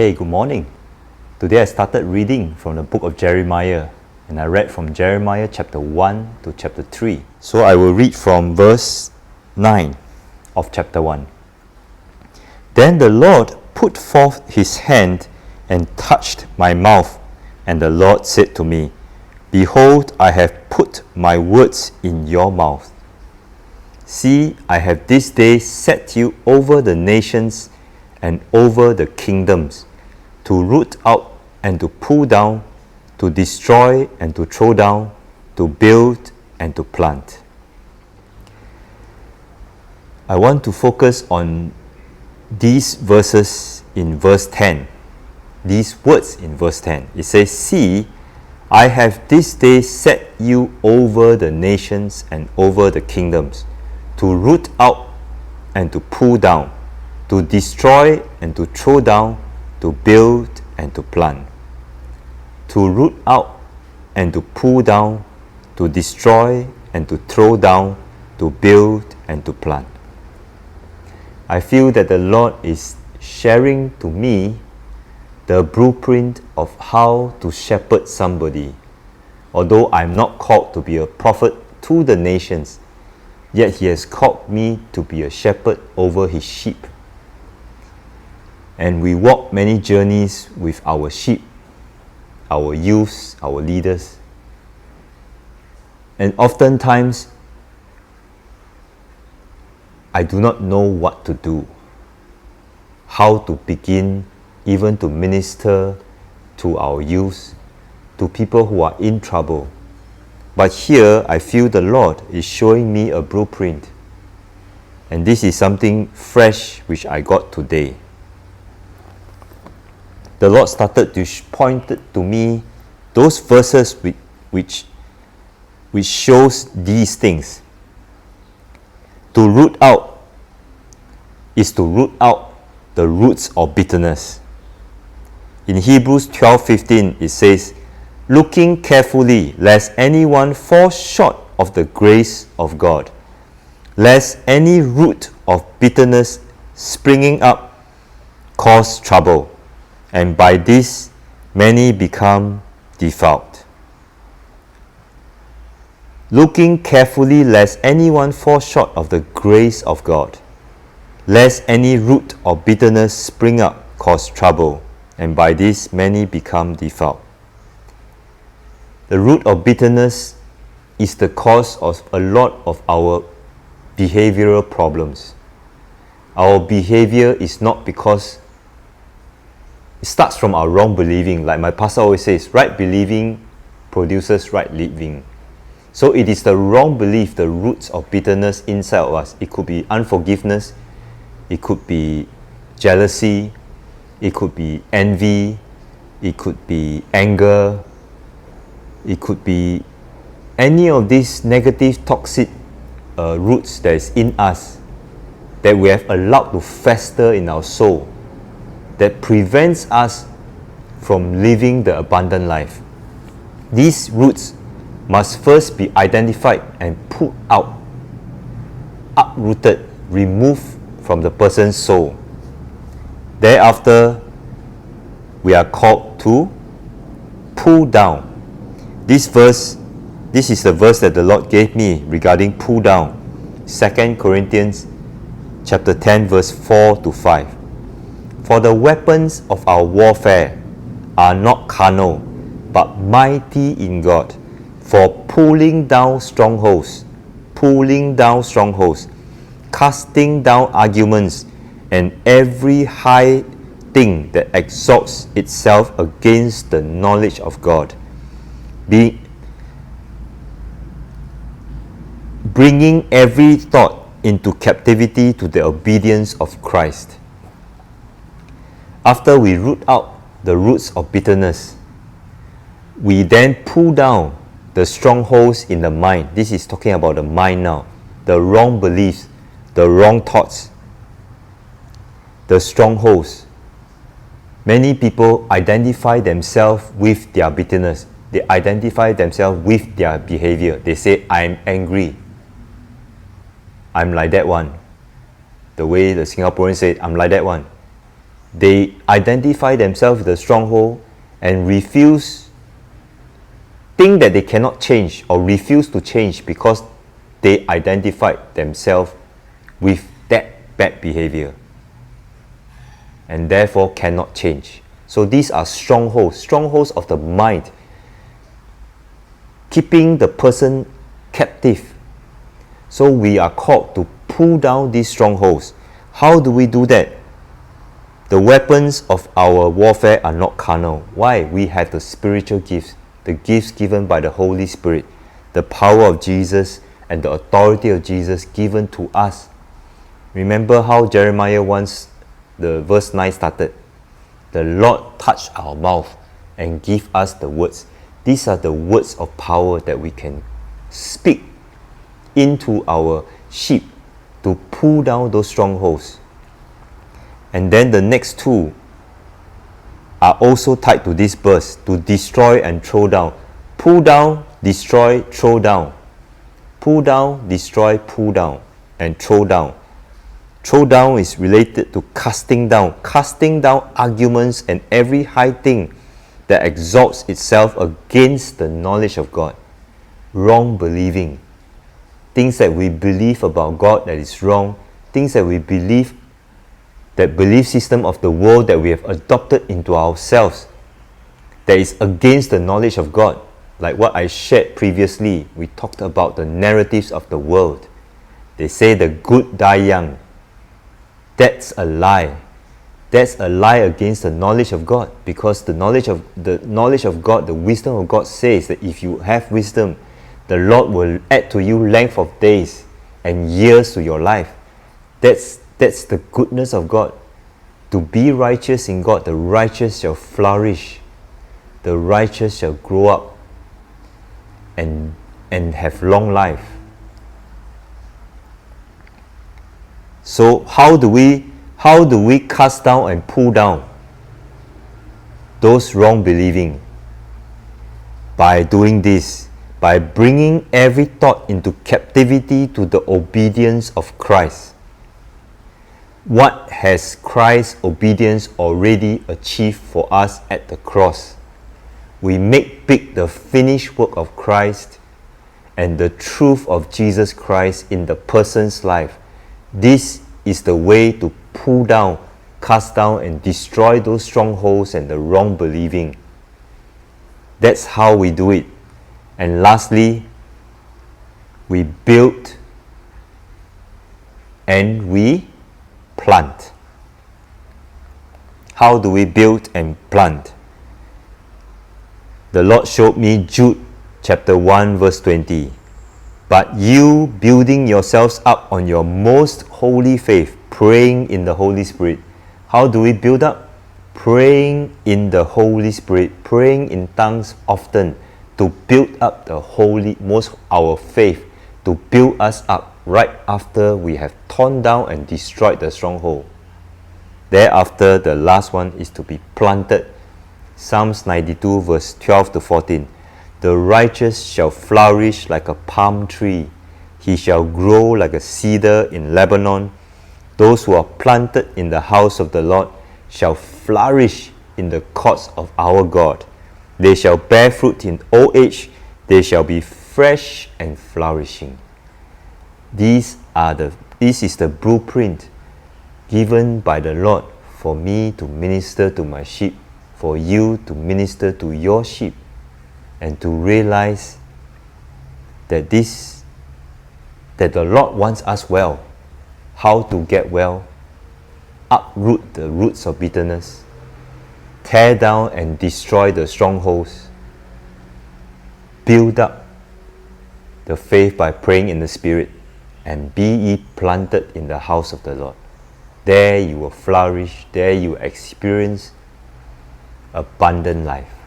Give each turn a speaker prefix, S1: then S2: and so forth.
S1: Hey, good morning. Today I started reading from the book of Jeremiah, and I read from Jeremiah chapter 1 to chapter 3. So I will read from verse 9 of chapter 1. Then the Lord put forth his hand and touched my mouth, and the Lord said to me, Behold, I have put my words in your mouth. See, I have this day set you over the nations and over the kingdoms, to root out and to pull down, to destroy and to throw down, to build and to plant. I want to focus on these verses in verse 10. These words in verse 10. It says, See, I have this day set you over the nations and over the kingdoms, to root out and to pull down, to destroy and to throw down, to build and to plant. To root out and to pull down, to destroy and to throw down, to build and to plant. I feel that the Lord is sharing to me the blueprint of how to shepherd somebody. Although I'm not called to be a prophet to the nations, yet He has called me to be a shepherd over His sheep. And we walk many journeys with our sheep, our youths, our leaders. And oftentimes, I do not know what to do, how to begin even to minister to our youths, to people who are in trouble. But here, I feel the Lord is showing me a blueprint. And this is something fresh which I got today. The Lord started to point to me those verses which shows these things. To root out is to root out the roots of bitterness. In Hebrews 12:15 it says, Looking carefully, lest anyone fall short of the grace of God, lest any root of bitterness springing up cause trouble, and by this many become defiled. Looking carefully lest anyone fall short of the grace of God, lest any root of bitterness spring up cause trouble, and by this many become defiled. The root of bitterness is the cause of a lot of our behavioral problems. Our behavior is not because it starts from our wrong believing. Like my pastor always says, right believing produces right living. So it is the wrong belief, the roots of bitterness inside of us. It could be unforgiveness, it could be jealousy, it could be envy, it could be anger, it could be any of these negative, toxic roots that is in us that we have allowed to fester in our soul, that prevents us from living the abundant life. These roots must first be identified and put out, uprooted, removed from the person's soul. Thereafter, we are called to pull down. This is the verse that the Lord gave me regarding pull down. 2 Corinthians chapter 10 verse 4 to 5. For the weapons of our warfare are not carnal, but mighty in God, for pulling down strongholds, casting down arguments, and every high thing that exalts itself against the knowledge of God, bringing every thought into captivity to the obedience of Christ. After we root out the roots of bitterness, we then pull down the strongholds in the mind. This is talking about the mind now. The wrong beliefs, the wrong thoughts, the strongholds. Many people identify themselves with their bitterness. They identify themselves with their behavior. They say, I'm angry. I'm like that one. The way the Singaporeans say, I'm like that one. They identify themselves with the stronghold and think that they cannot change or refuse to change because they identified themselves with that bad behavior and therefore cannot change. So these are strongholds of the mind, keeping the person captive. So we are called to pull down these strongholds. How do we do that? The weapons of our warfare are not carnal. Why? We have the spiritual gifts, the gifts given by the Holy Spirit, the power of Jesus and the authority of Jesus given to us. Remember how Jeremiah once, the verse 9 started, the Lord touched our mouth and give us the words. These are the words of power that we can speak into our sheep to pull down those strongholds. And then the next two are also tied to this verse, to destroy and throw down. Pull down, destroy, throw down. Pull down, destroy, pull down, and throw down. Throw down is related to casting down arguments and every high thing that exalts itself against the knowledge of God. Wrong believing. Things that we believe about God that is wrong. Things that we believe, that belief system of the world that we have adopted into ourselves that is against the knowledge of God. Like what I shared previously, we talked about the narratives of the world. They say the good die young. That's a lie. That's a lie against the knowledge of God, because the knowledge of God, the wisdom of God says that if you have wisdom, the Lord will add to you length of days and years to your life. That's the goodness of God. To be righteous in God, the righteous shall flourish. The righteous shall grow up and have long life. So how do we cast down and pull down those wrong believing? By doing this, by bringing every thought into captivity to the obedience of Christ. What has Christ's obedience already achieved for us at the cross? We make big the finished work of Christ and the truth of Jesus Christ in the person's life. This is the way to pull down, cast down, and destroy those strongholds and the wrong believing. That's how we do it. And lastly, we build and we plant. How do we build and plant? The Lord showed me Jude chapter 1 verse 20. But you building yourselves up on your most holy faith, praying in the Holy Spirit. How do we build up? Praying in the Holy Spirit, praying in tongues often, to build up our faith, to build us up right after we have torn down and destroyed the stronghold. Thereafter, the last one is to be planted. Psalms 92 verse 12 to 14. The righteous shall flourish like a palm tree. He shall grow like a cedar in Lebanon. Those who are planted in the house of the Lord shall flourish in the courts of our God. They shall bear fruit in old age. They shall be fresh and flourishing. This is the blueprint given by the Lord for me to minister to my sheep, for you to minister to your sheep, and to realize that the Lord wants us well. How to get well? Uproot the roots of bitterness, tear down and destroy the strongholds, build up the faith by praying in the Spirit, and be ye planted in the house of the Lord. There you will flourish, there you will experience abundant life.